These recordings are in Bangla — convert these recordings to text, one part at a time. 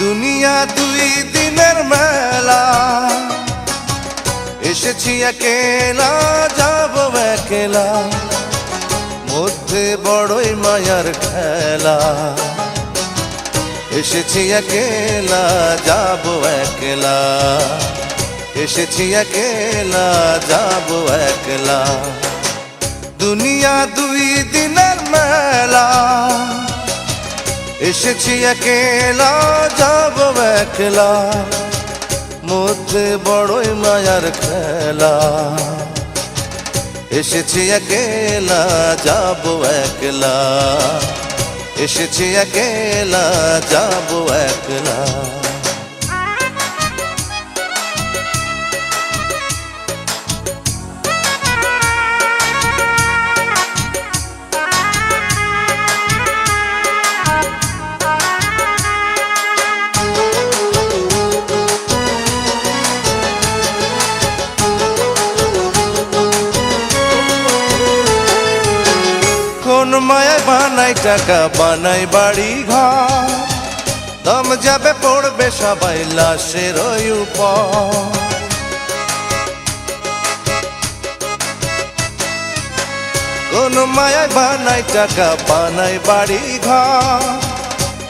দুনিয়া দুই দিনের মেলা, এসেছি একেলা যাব একেলা, মধ্যে বড়ই মায়ার খেলা। এসেছি একেলা যাব একলা, এসেছি একেলা যাব একলা। দুনিয়া দুই দিনের মেলা, এসেছি একেলা যাব একলা, মধ্যে বড়ই মায়ার খেলা। এসেছি একেলা যাব একলা, এসেছি একেলা যাব একলা। কোন মায়া বানাই টাকা, বানাই বাড়ি ঘর, দম যাবে পড়বে সবাই লাশের উপর। কোন মায়া বানাই টাকা, বানাই বাড়ি ঘর,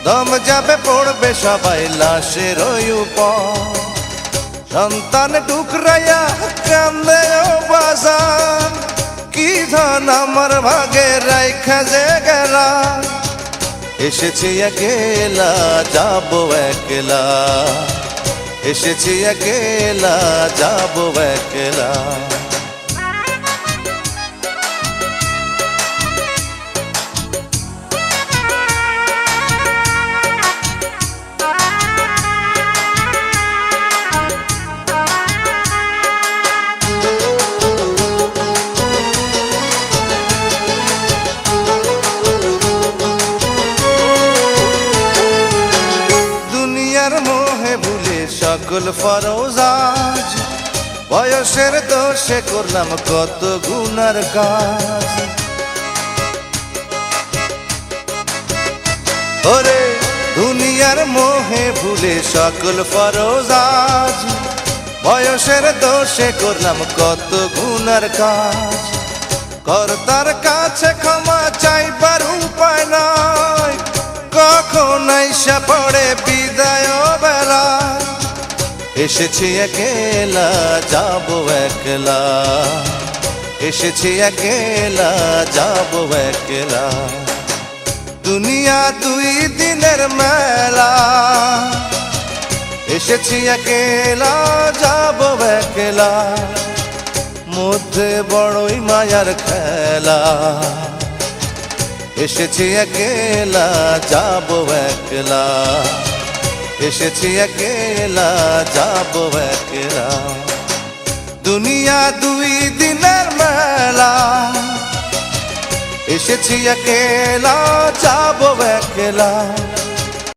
দম যাবে পড়বে সবাই লাশের উপর। সন্তান টুকরাইয়া কান্দে ও বাজার, কি ধন আমার ভাগে রাইখা যে গেলা। এসেছি একেলা যাব একলা, এসেছি একেলা যাব একলা। মোহে ভুলে সকল ফরজ আজ, বয়সের দোষে করলাম কত গুনার কাজ। ওরে দুনিয়ার মোহে ভুলে সকল ফরজ আজ, বয়সের দোষে করলাম কত গুনার কাজ। কর্তার কাছে ক্ষমা চাইবার উপায় নাই, কখন আইসা পড়ে বিদায় বেলা। এসেছি একেলা যাব একলা, এসেছি একেলা যাব একলা। দুনিয়া দুই দিনের মেলা, এসেছি একেলা যাব একলা, মধ্যে বড়ই মায়ার খেলা। এসেছি একেলা যাব একলা, এসেছি একেলা যাব একলা। দুনিয়া দুই দিনের মেলা, এসেছি একেলা যাব একলা,